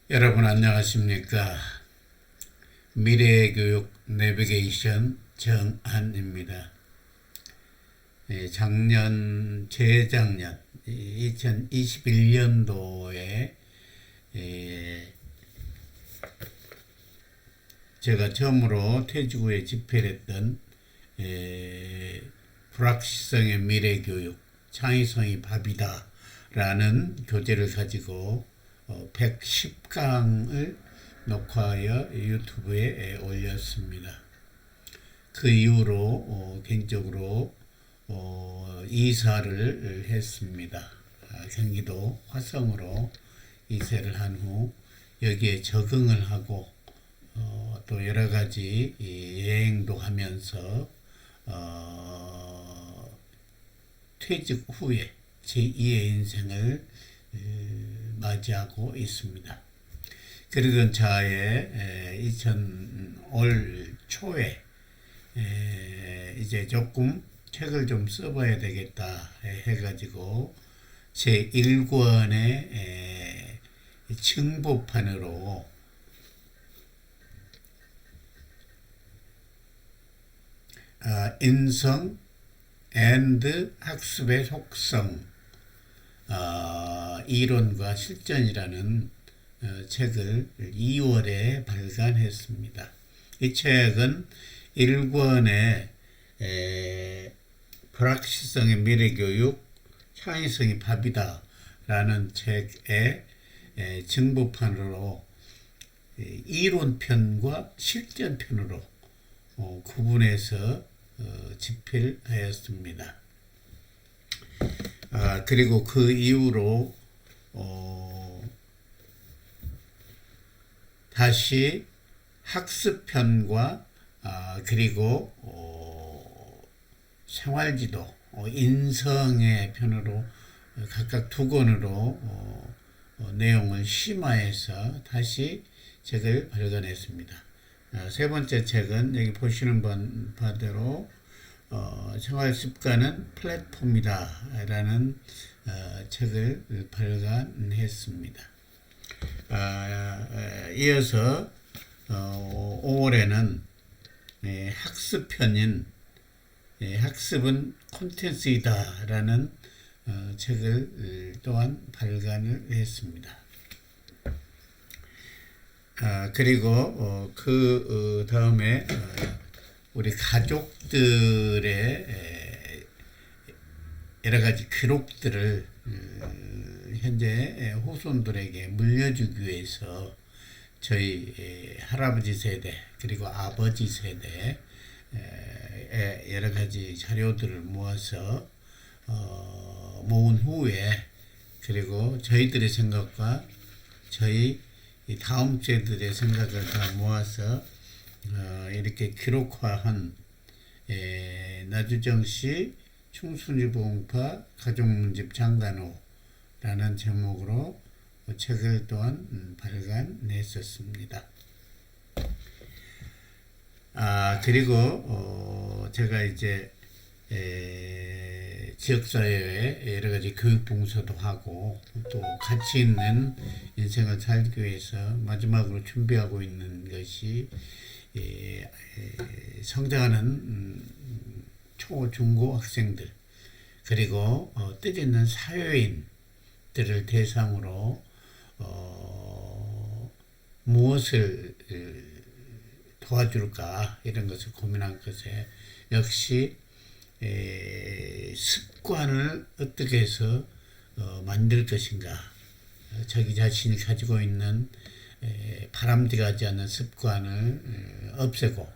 여러분 안녕하십니까? 미래의 교육 내비게이션 정한입니다. 재작년 2021년도에 제가 처음으로 퇴직 후에 집필 했던 불확실성의 미래교육, 창의성이 밥이다 라는 교재를 가지고 110강을 녹화하여 유튜브에 올렸습니다. 그 이후로 개인적으로 이사를 했습니다. 경기도 화성으로 이사를 한 후 여기에 적응을 하고 또 여러 가지 여행도 하면서 퇴직 후에 제2의 인생을 맞이하고 있습니다. 그러던 차에 올 초에 이제 조금 책을 좀 써봐야 되겠다 해가지고 제 1권의 증보판으로 인성 앤드 학습의 속성, 이론과 실전이라는 책을 2월에 발간했습니다. 이 책은 1권의 불확실성의 미래교육, 창의성이 밥이다 라는 책의 증보판으로 이론편과 실전편으로 구분해서 집필하였습니다. 그리고 그 이후로 다시 학습편과 그리고 생활지도, 인성의 편으로 각각 두 권으로 내용을 심화해서 다시 책을 발간했습니다. 세 번째 책은 여기 보시는 바대로 생활습관은 플랫폼이다 라는 책을 발간했습니다. 이어서 5월에는 학습편인 학습은 콘텐츠이다 라는 책을 또한 발간을 했습니다. 그리고 그 다음에 우리 가족들의 여러 가지 기록들을 현재 후손들에게 물려주기 위해서 저희 할아버지 세대 그리고 아버지 세대 여러 가지 자료들을 모아서 모은 후에 그리고 저희들의 생각과 저희 다음 세대들의 생각을 다 모아서 이렇게 기록화한 나주정시 충순이봉파 가족문집 장단호라는 제목으로 책을 또한 발간했었습니다. 그리고 제가 이제 지역사회에 여러 가지 교육 봉사도 하고 또 가치 있는 인생을 살기 위해서 마지막으로 준비하고 있는 것이 성장하는 초, 중고 학생들 그리고 뜻있는 사회인들을 대상으로 무엇을 도와줄까 이런 것을 고민한 것에 역시 습관을 어떻게 해서 만들 것인가 자기 자신이 가지고 있는 바람직하지 않는 습관을 없애고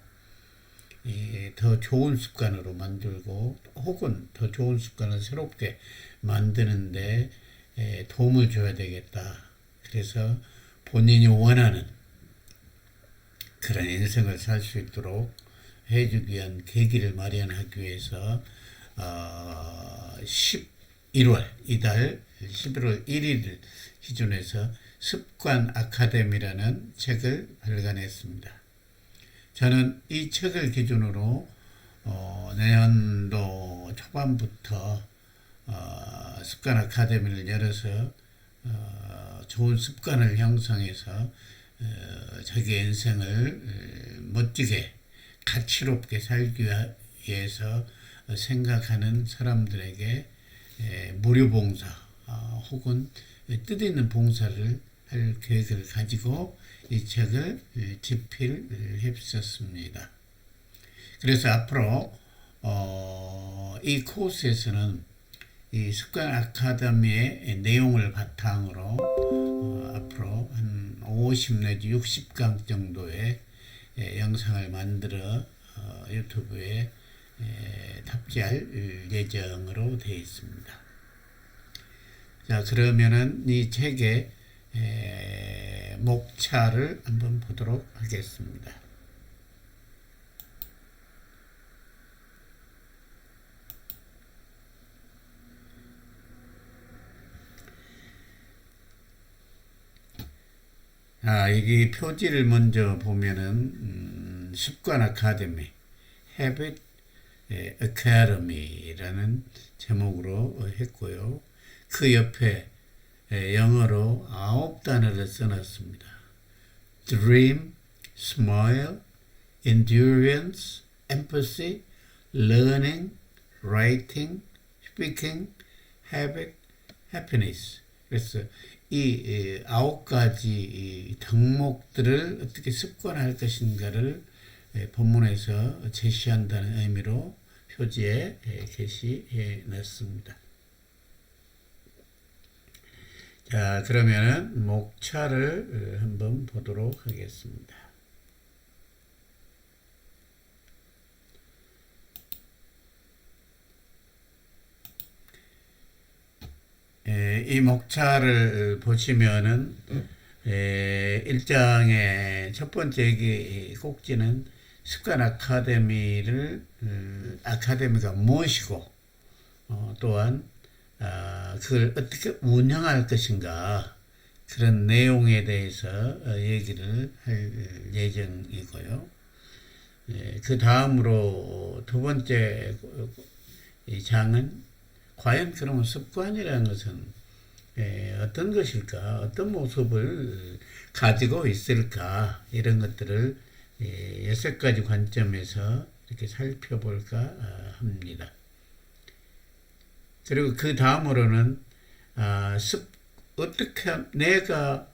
더 좋은 습관으로 만들고 혹은 더 좋은 습관을 새롭게 만드는데 도움을 줘야 되겠다. 그래서 본인이 원하는 그런 인생을 살 수 있도록 해주기 위한 계기를 마련하기 위해서 이달 11월 1일 기준에서 습관 아카데미라는 책을 발간했습니다. 저는 이 책을 기준으로 내년도 초반부터 습관 아카데미를 열어서 좋은 습관을 형성해서 자기 인생을 멋지게 가치롭게 살기 위해서 생각하는 사람들에게 무료 봉사 혹은 뜻있는 봉사를 할 계획을 가지고 이 책을 집필했었습니다. 그래서 앞으로 이 코스에서는 이 습관 아카데미의 내용을 바탕으로 앞으로 한 50 내지 60강 정도의 영상을 만들어 유튜브에 탑재할 예정으로 되어 있습니다. 자, 그러면은 이 책의 목차를 한번 보도록 하겠습니다. 여기 표지를 먼저 보면은 습관 아카데미, Habit Academy라는 제목으로 했고요. 그 옆에 영어로 9단어를 써놨습니다. Dream, Smile, Endurance, Empathy, Learning, Writing, Speaking, Habit, Happiness. 그래서 이 9가지 덕목들을 어떻게 습관할 것인가를 본문에서 제시한다는 의미로 표지에 게시해 놨습니다. 자, 그러면은 목차를 한번 보도록 하겠습니다. 이 목차를 보시면은 1장의 첫 번째 꼭지는 습관 아카데미가 무엇이고 또한 그걸 어떻게 운영할 것인가 그런 내용에 대해서 얘기를 할 예정이고요. 그 다음으로 두 번째 이 장은 과연 그러면 습관이라는 것은 어떤 것일까, 어떤 모습을 가지고 있을까, 이런 것들을 6가지 관점에서 이렇게 살펴볼까 합니다. 그리고 그 다음으로는 어떻게 내가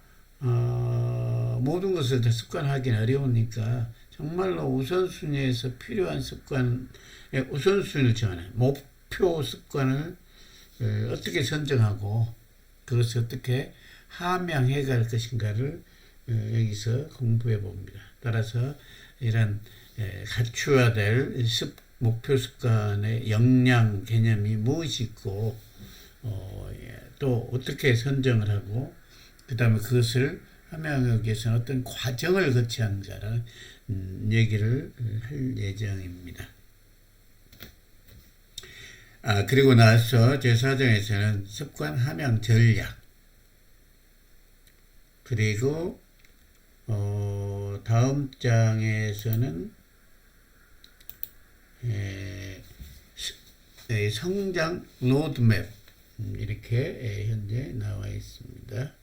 모든 것을 다 습관하기는 어려우니까 정말로 우선순위에서 필요한 습관의 우선순위를 정하는 목표 습관을 어떻게 선정하고 그것을 어떻게 함양해 갈 것인가를 여기서 공부해 봅니다. 따라서 이런 갖추어야 될 목표 습관의 역량 개념이 무엇이 있고 또 어떻게 선정을 하고 그 다음에 그것을 함양하기 위해서는 어떤 과정을 거쳐야 하는가라는 얘기를 할 예정입니다. 그리고 나서 제4장에서는 습관 함양 전략 그리고 다음 장에서는 성장 로드맵 이렇게 현재 나와 있습니다.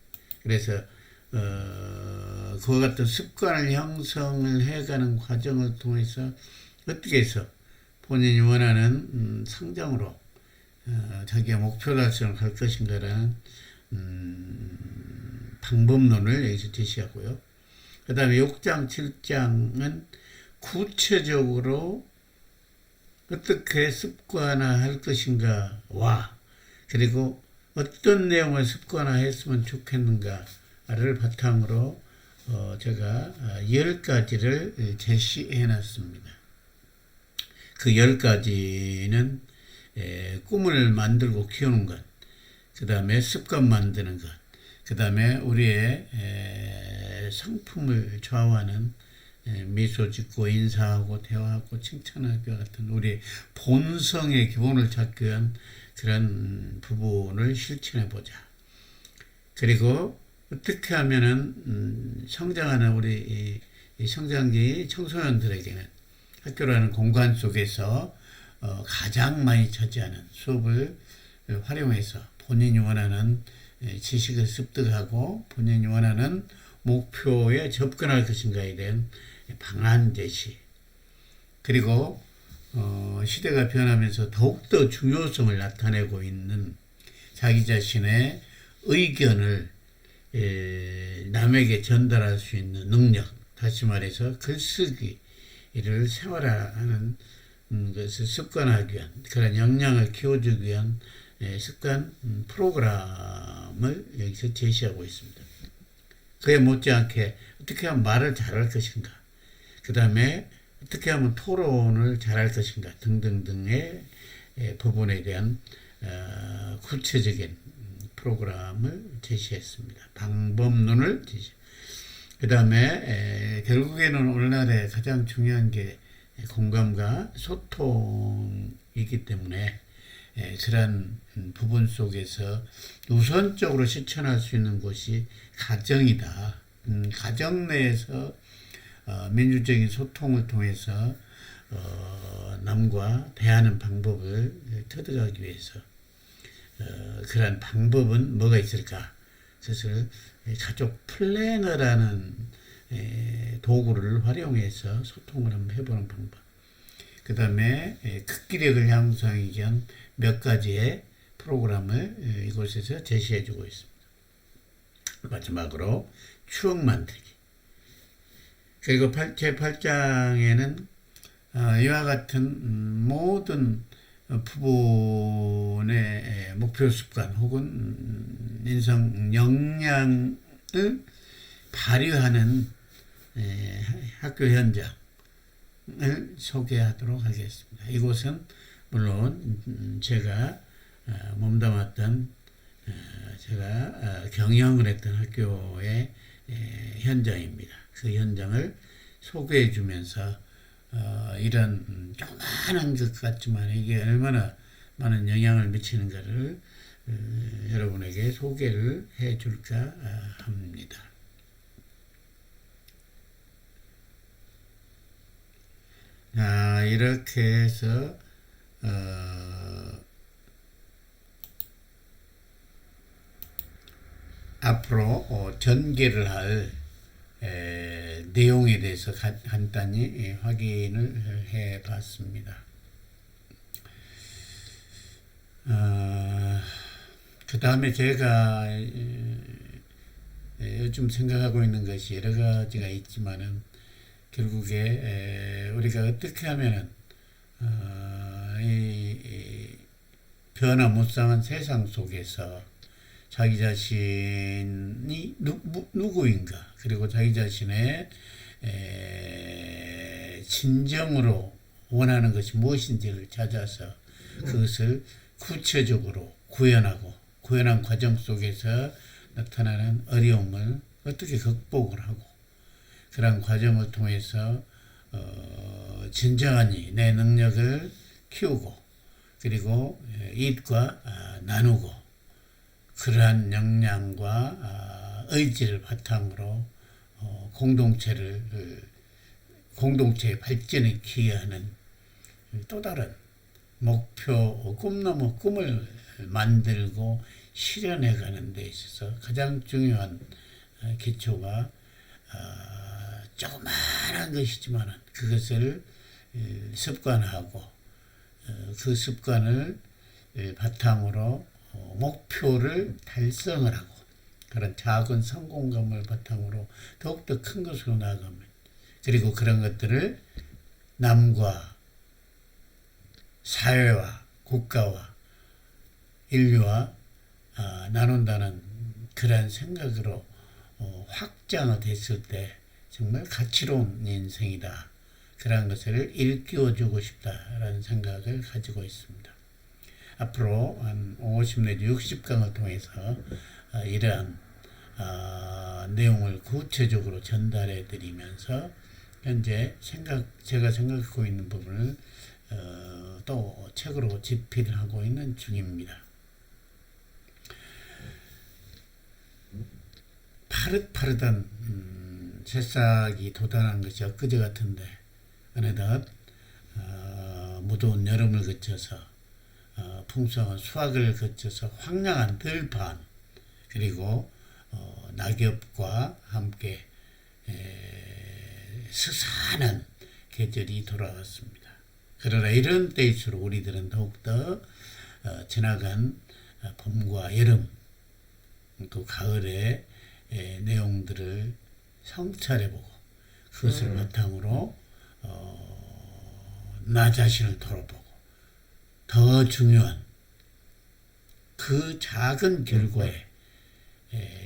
그래서 그와 같은 습관을 형성을 해가는 과정을 통해서 어떻게 해서 본인이 원하는 성장으로 자기의 목표 달성을 할 것인가라는 방법론을 여기서 제시하고요. 그 다음에 6장, 7장은 구체적으로 어떻게 습관화할 것인가와 그리고 어떤 내용을 습관화했으면 좋겠는가를 바탕으로 제가 10가지를 제시해 놨습니다. 그 10가지는 꿈을 만들고 키우는 것, 그 다음에 습관 만드는 것, 그 다음에 우리의 성품을 좌우하는 미소 짓고 인사하고 대화하고 칭찬하기와 같은 우리 본성의 기본을 찾기 위한 그런 부분을 실천해 보자. 그리고 어떻게 하면은 성장하는 우리 이 성장기 청소년들에게는 학교라는 공간 속에서 가장 많이 차지하는 수업을 활용해서 본인이 원하는 지식을 습득하고 본인이 원하는 목표에 접근할 것인가에 대한 방안 제시, 그리고 시대가 변하면서 더욱더 중요성을 나타내고 있는 자기 자신의 의견을 남에게 전달할 수 있는 능력, 다시 말해서 글쓰기를 생활화하는 것을 습관화하기 위한 그런 역량을 키워주기 위한 습관 프로그램을 여기서 제시하고 있습니다. 그에 못지않게 어떻게 하면 말을 잘할 것인가, 그 다음에 어떻게 하면 토론을 잘할 것인가 등등등의 부분에 대한 구체적인 프로그램을 제시했습니다. 방법론을 제시. 그 다음에 결국에는 오늘날에 가장 중요한 게 공감과 소통이기 때문에 그런 부분 속에서 우선적으로 실천할 수 있는 곳이 가정이다. 가정 내에서 민주적인 소통을 통해서 남과 대하는 방법을 터득하기 위해서 그러한 방법은 뭐가 있을까? 그것을 가족 플래너라는 도구를 활용해서 소통을 한번 해보는 방법. 그 다음에 극기력을 향상하기 위한 몇 가지의 프로그램을 이곳에서 제시해주고 있습니다. 마지막으로 추억 만들기. 그리고 제8장에는 이와 같은 모든 부분의 목표 습관 혹은 인성 역량을 발휘하는 학교 현장을 소개하도록 하겠습니다. 이곳은 물론 제가 몸담았던 제가 경영을 했던 학교의 현장입니다. 그 현장을 소개해 주면서 이런 조그마한 것 같지만 이게 얼마나 많은 영향을 미치는가를 여러분에게 소개를 해 줄까 합니다. 이렇게 해서 앞으로 전개를 할 내용에 대해서 간단히 확인을 해 봤습니다. 그 다음에 제가 요즘 생각하고 있는 것이 여러 가지가 있지만은 결국에 우리가 어떻게 하면은 이 변화무쌍한 세상 속에서 자기 자신이 누구인가, 그리고 자기 자신의 진정으로 원하는 것이 무엇인지를 찾아서 그것을 구체적으로 구현한 과정 속에서 나타나는 어려움을 어떻게 극복을 하고 그런 과정을 통해서 진정한 내 능력을 키우고 그리고 이익과 나누고 그러한 역량과 의지를 바탕으로 공동체의 발전에 기여하는 또 다른 목표, 꿈 넘어 꿈을 만들고 실현해 가는 데 있어서 가장 중요한 기초가 조그마한 것이지만 그것을 습관하고 그 습관을 바탕으로 목표를 달성을 하고 그런 작은 성공감을 바탕으로 더욱더 큰 것으로 나아갑니다. 그리고 그런 것들을 남과 사회와 국가와 인류와 나눈다는 그런 생각으로 확장됐을 때 정말 가치로운 인생이다. 그런 것을 일깨워주고 싶다라는 생각을 가지고 있습니다. 앞으로 한 50 내지 60강을 통해서 이러한 내용을 구체적으로 전달해 드리면서 현재 제가 생각하고 있는 부분을 또 책으로 집필을 하고 있는 중입니다. 파릇파릇한 새싹이 돋아난 것이 엊그제 같은데 어느덧 무더운 여름을 거쳐서 풍성한 수확을 거쳐서 황량한 들판, 그리고 낙엽과 함께 스산한 계절이 돌아왔습니다. 그러나 이런 때일수록 우리들은 더욱더 지나간 봄과 여름, 그 가을의 내용들을 성찰해보고 그것을 바탕으로 나 자신을 돌아보고 더 중요한 그 작은 결과에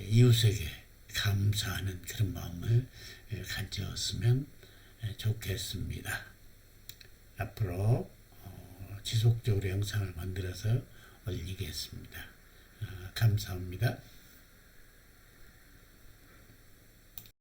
이웃에게 감사하는 그런 마음을 가졌으면 좋겠습니다. 앞으로 지속적으로 영상을 만들어서 올리겠습니다. 감사합니다.